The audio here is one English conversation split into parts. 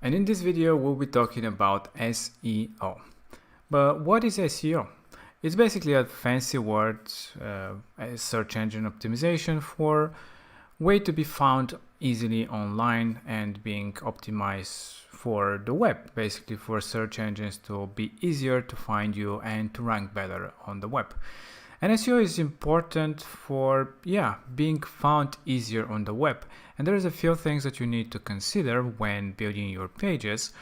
And in this video we'll be talking about SEO. But what is SEO? It's basically a fancy word, a search engine optimization for way to be found easily online and being optimized for the web, basically for search engines to be easier to find you and to rank better on the web. And SEO is important for being found easier on the web. And there's a few things that you need to consider when building your pages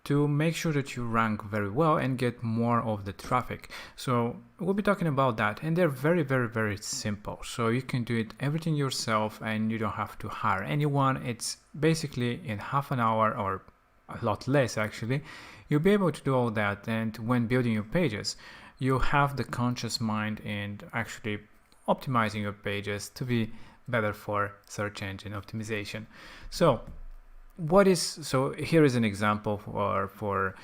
to make sure that you rank very well and get more of the traffic. So we'll be talking about that, and they're very simple. So you can do it everything yourself and you don't have to hire anyone. It's basically in half an hour or a lot less actually, you'll be able to do all that. And when building your pages, you have the conscious mind in actually optimizing your pages to be better for search engine optimization. So here is an example for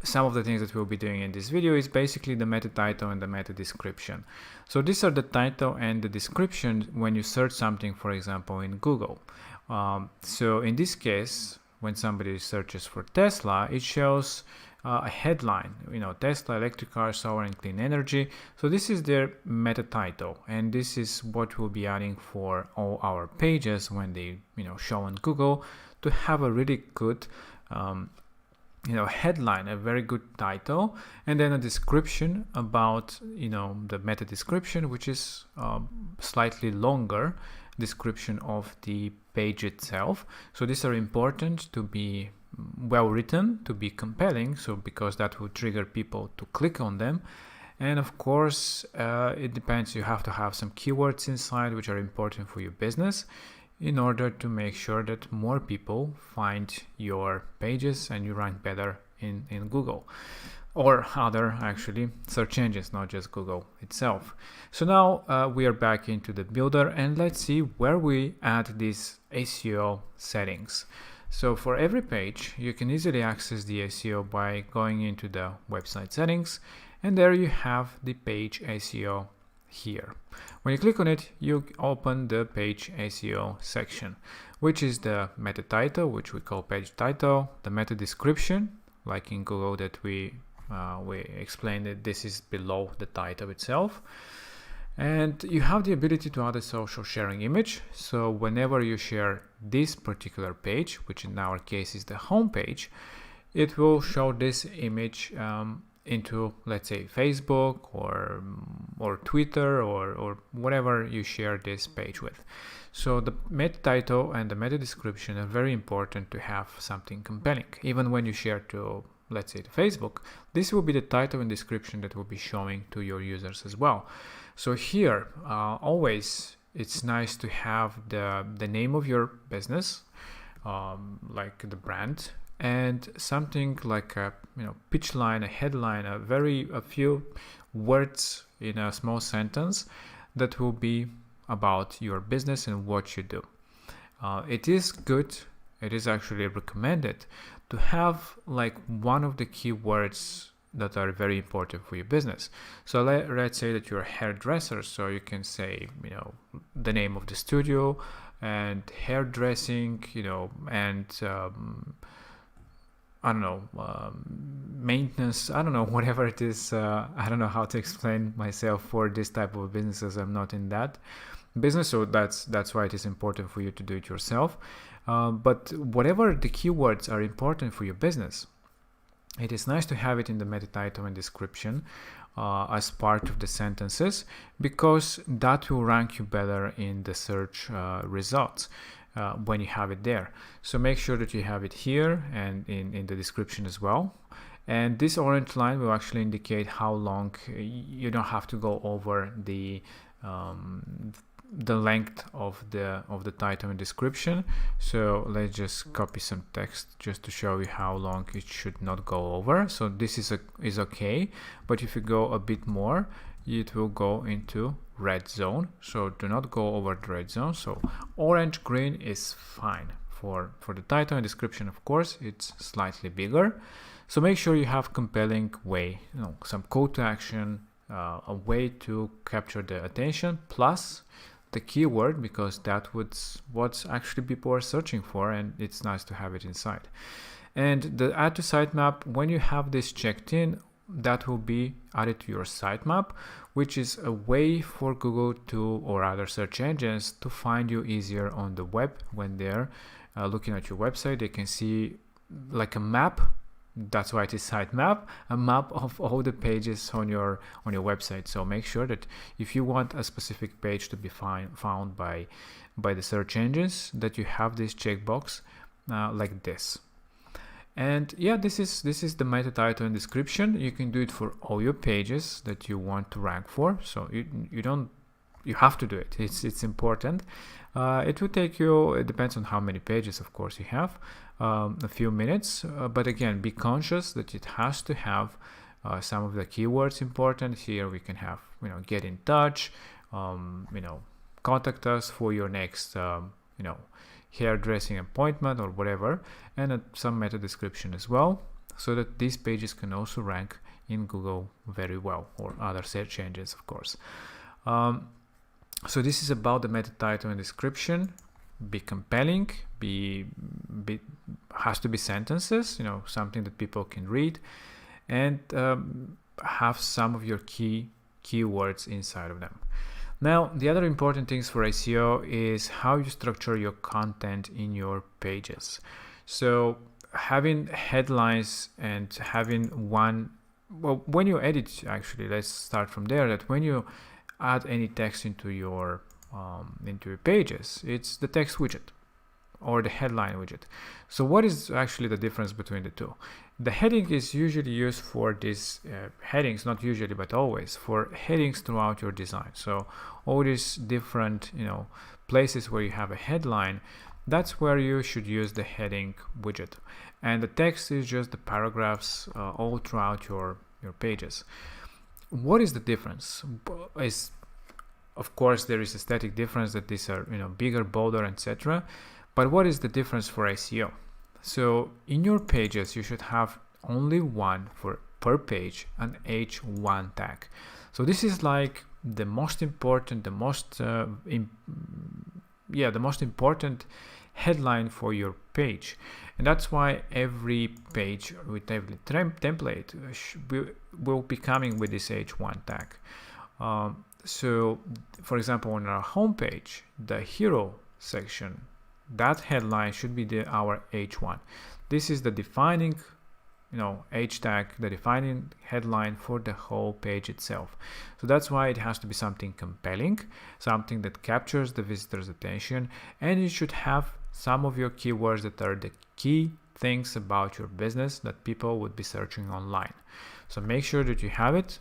some of the things that we'll be doing in this video is basically the meta title and the meta description. So these are the title and the description when you search something, for example, in Google. So in this case, when somebody searches for Tesla, it shows a headline, Tesla electric car, solar and clean energy. So this is their meta title, and this is what we'll be adding for all our pages when they show on Google, to have a really good headline, a very good title, and then a description about the meta description, which is slightly longer description of the page itself. So these are important to be well written, to be compelling, so because that will trigger people to click on them. And of course it depends, you have to have some keywords inside which are important for your business in order to make sure that more people find your pages and you rank better in Google or other actually search engines, not just Google itself. So now we are back into the builder, and let's see where we add these SEO settings. So for every page, you can easily access the SEO by going into the website settings, and there you have the page SEO here. When you click on it, you open the page SEO section, which is the meta title, which we call page title, the meta description, like in Google that we explained that this is below the title itself. And you have the ability to add a social sharing image. So whenever you share this particular page, which in our case is the home page, it will show this image into, let's say, Facebook or Twitter or whatever you share this page with. So the meta title and the meta description are very important to have something compelling. Even when you share to, let's say, to Facebook, this will be the title and description that will be showing to your users as well. So here, always it's nice to have the name of your business, like the brand, and something like a pitch line, a headline, a few words in a small sentence that will be about your business and what you do. It is good, it is actually recommended to have like one of the keywords that are very important for your business. So let's say that you're a hairdresser, so you can say the name of the studio and hairdressing, and I don't know, maintenance, I don't know, whatever it is. I don't know how to explain myself for this type of businesses. I'm not in that business, so that's why it is important for you to do it yourself. But whatever the keywords are important for your business, it is nice to have it in the meta title and description as part of the sentences, because that will rank you better in the search results when you have it there. So make sure that you have it here and in the description as well. And this orange line will actually indicate how long. You don't have to go over the length of the title and description. So let's just copy some text just to show you how long it should not go over. So this is okay, but if you go a bit more, it will go into red zone. So do not go over the red zone. So orange green is fine for the title and description. Of course, it's slightly bigger. So make sure you have compelling way, some call to action, a way to capture the attention, plus the keyword, because that was what actually people are searching for, and it's nice to have it inside. And the add to sitemap, when you have this checked in, that will be added to your sitemap, which is a way for Google to, or other search engines, to find you easier on the web. When they're looking at your website, they can see like a map. That's why it is sitemap, a map of all the pages on your website. So make sure that if you want a specific page to be found by the search engines, that you have this checkbox like this. And yeah, this is the meta title and description. You can do it for all your pages that you want to rank for. So you have to do it. It's important. It will take you, it depends on how many pages, of course, you have, a few minutes. But again, be conscious that it has to have some of the keywords important. Here we can have, get in touch, contact us for your next, hairdressing appointment or whatever, and some meta description as well, so that these pages can also rank in Google very well, or other search engines, of course. So this is about the meta title and description. Be compelling, has to be sentences, something that people can read, and have some of your keywords inside of them. Now, the other important things for SEO is how you structure your content in your pages. So having headlines and having when you edit, actually, let's start from there, that when you add any text into your pages, it's the text widget or the headline widget. So what is actually the difference between the two? The heading is usually used for these headings, not usually, but always, for headings throughout your design. So all these different, places where you have a headline, that's where you should use the heading widget. And the text is just the paragraphs all throughout your pages. What is the difference? Of course, there is a static difference that these are, bigger, bolder, etc. But what is the difference for SEO? So in your pages, you should have only one per page, an H1 tag. So this is like the most important, the most important headline for your page. And that's why every page with every template will be coming with this H1 tag. So for example, on our homepage, the hero section, that headline should be our H1. This is the defining, H tag, the defining headline for the whole page itself. So that's why it has to be something compelling, something that captures the visitor's attention, and you should have some of your keywords that are the key things about your business that people would be searching online. So make sure that you have it.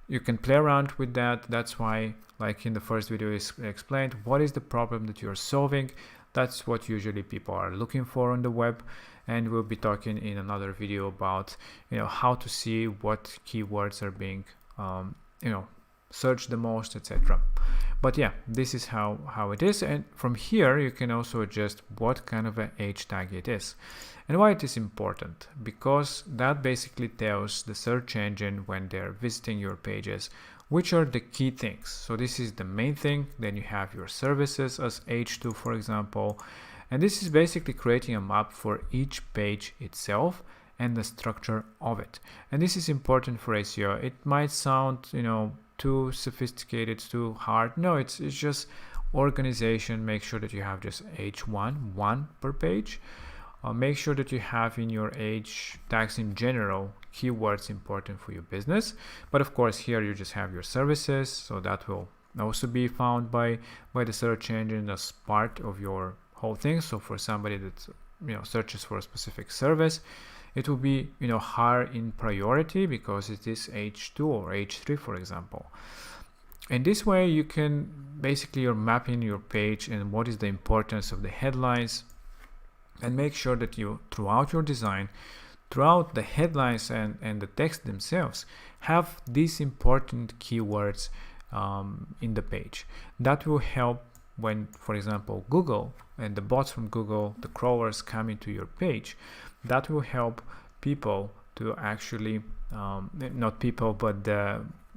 You can play around with that. That's why, like in the first video is explained, what is the problem that you're solving. That's what usually people are looking for on the web, and we'll be talking in another video about how to see what keywords are being searched the most, etc. But yeah, this is how it is, and from here you can also adjust what kind of a H tag it is. And why it is important? Because that basically tells the search engine when they're visiting your pages which are the key things. So this is the main thing. Then you have your services as H2, for example, and this is basically creating a map for each page itself and the structure of it. And this is important for SEO. It might sound too sophisticated, too hard. No, it's just organization. Make sure that you have just one per page. Make sure that you have in your H tags in general keywords important for your business. But of course, here you just have your services, so that will also be found by the search engine as part of your whole thing. So for somebody that searches for a specific service, it will be higher in priority because it is H2 or H3, for example. And this way you can basically you're mapping your page and what is the importance of the headlines, and make sure that you throughout your design, throughout the headlines and the text themselves, have these important keywords in the page. That will help when, for example, Google and the bots from Google, the crawlers, come into your page. That will help people to actually not people, but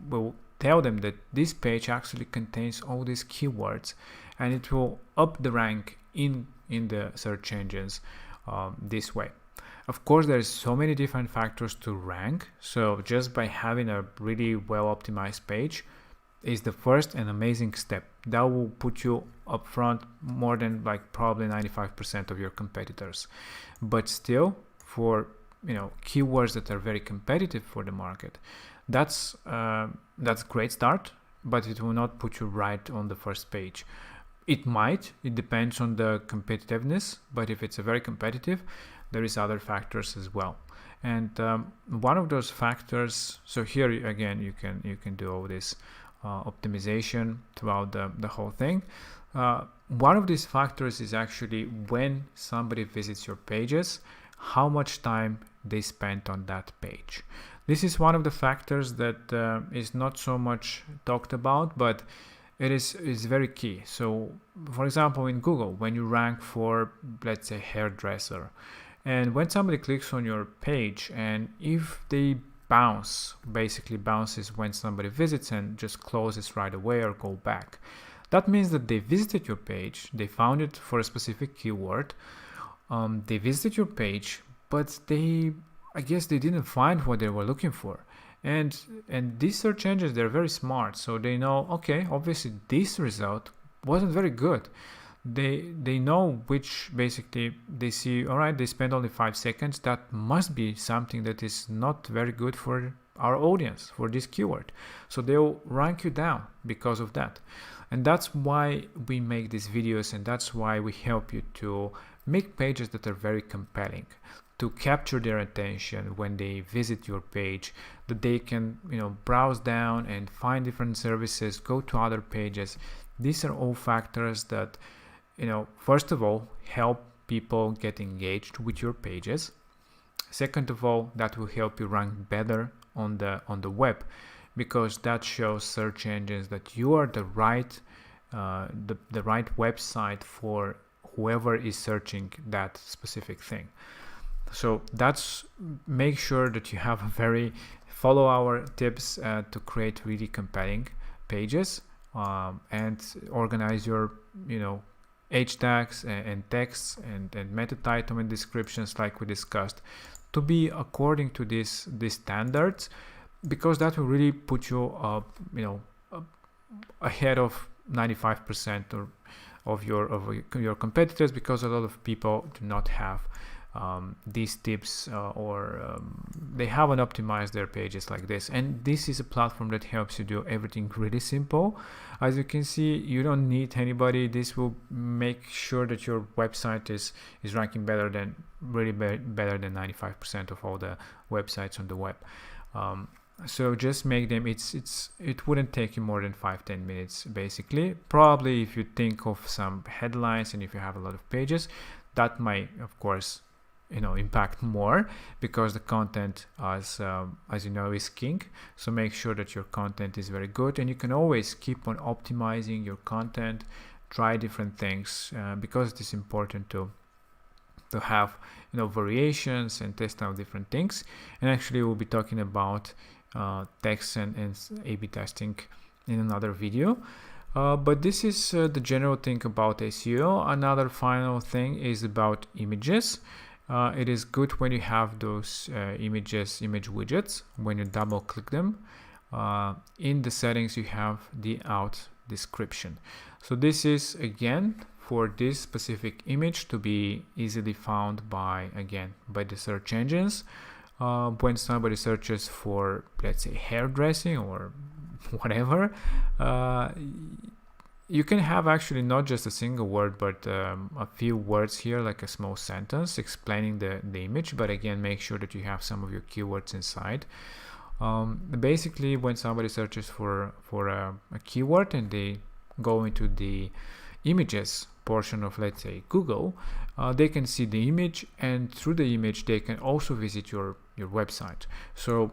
will tell them that this page actually contains all these keywords, and it will up the rank in the search engines this way. Of course, there's so many different factors to rank, so just by having a really well optimized page is the first and amazing step. That will put you up front more than like probably 95% of your competitors. But still, for keywords that are very competitive for the market, that's a great start, but it will not put you right on the first page. It might, it depends on the competitiveness, but if it's a very competitive, there is other factors as well. And one of those factors, so here again you can do all this optimization throughout the whole thing. One of these factors is actually when somebody visits your pages, how much time they spent on that page. This is one of the factors that is not so much talked about, but it is very key. So for example, in Google, when you rank for, let's say, hairdresser, and when somebody clicks on your page, and if they basically bounces when somebody visits and just closes right away or go back, that means that they visited your page, they found it for a specific keyword, they visited your page, but I guess they didn't find what they were looking for. And these search engines, they're very smart, so they know, okay, obviously this result wasn't very good. They know which, basically they see, all right, they spent only 5 seconds, that must be something that is not very good for our audience, for this keyword, so they'll rank you down because of that. And that's why we make these videos, and that's why we help you to make pages that are very compelling, to capture their attention when they visit your page, that they can browse down and find different services, go to other pages. These are all factors that first of all help people get engaged with your pages. Second of all, that will help you rank better on the web, because that shows search engines that you are the right website for whoever is searching that specific thing. So that's, make sure that you have follow our tips to create really compelling pages, and organize your H tags and texts and meta title and descriptions like we discussed to be according to these standards, because that will really put you ahead of 95% of your competitors, because a lot of people do not have these tips, or they haven't optimized their pages like this. And this is a platform that helps you do everything really simple. As you can see, you don't need anybody. This will make sure that your website is ranking better than 95% of all the websites on the web. So just make them, it wouldn't take you more than 5-10 minutes basically. Probably if you think of some headlines and if you have a lot of pages, that might of course impact more, because the content, as you know, is king. So make sure that your content is very good, and you can always keep on optimizing your content, try different things, because it is important to have variations and test out different things. And actually we'll be talking about text and A/B testing in another video. But this is the general thing about SEO. Another final thing is about images. It is good when you have those image widgets. When you double click them, in the settings you have the out description. So this is again for this specific image to be easily found by the search engines. When somebody searches for, let's say, hairdressing or whatever, you can have actually not just a single word, but a few words here, like a small sentence explaining the image. But again, make sure that you have some of your keywords inside. Basically, when somebody searches for a keyword and they go into the images portion of, let's say, Google, they can see the image, and through the image they can also visit your website. So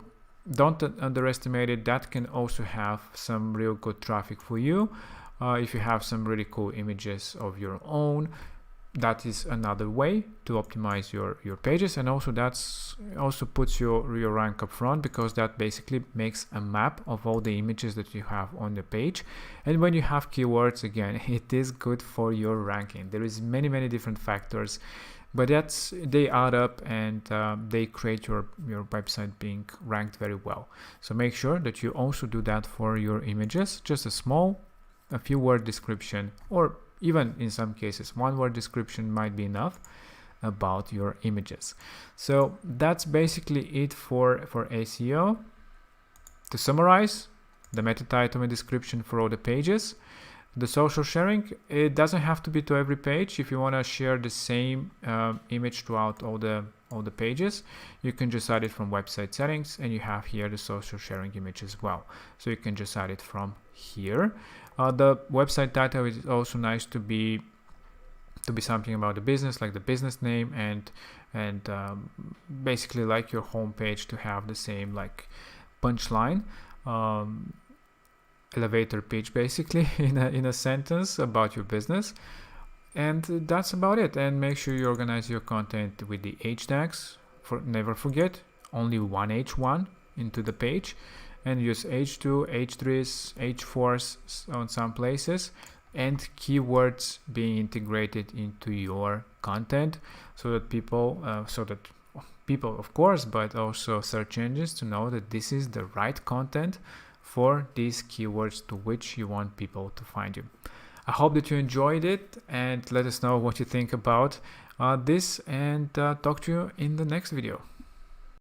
don't underestimate it. That can also have some real good traffic for you. If you have some really cool images of your own, that is another way to optimize your pages, and also that's also puts your rank up front, because that basically makes a map of all the images that you have on the page. And when you have keywords, again, it is good for your ranking. There is many different factors, but they add up, and they create your website being ranked very well. So make sure that you also do that for your images. Just a few word description, or even in some cases 1 word description might be enough about your images. So that's basically it for SEO. To summarize, the meta title and description for all the pages. The social sharing, it doesn't have to be to every page. If you want to share the same image throughout all the pages, you can just add it from website settings, and you have here the social sharing image as well. So you can just add it from here. The website title is also nice to be something about the business, like the business name, and basically like your homepage to have the same like punchline, elevator pitch basically in a sentence about your business. And that's about it. And make sure you organize your content with the H tags. Never forget, only one H1 into the page, and use H2, H3s, H4s on some places, and keywords being integrated into your content, so that people of course, but also search engines, to know that this is the right content for these keywords to which you want people to find you. I hope that you enjoyed it, and let us know what you think about this, and talk to you in the next video.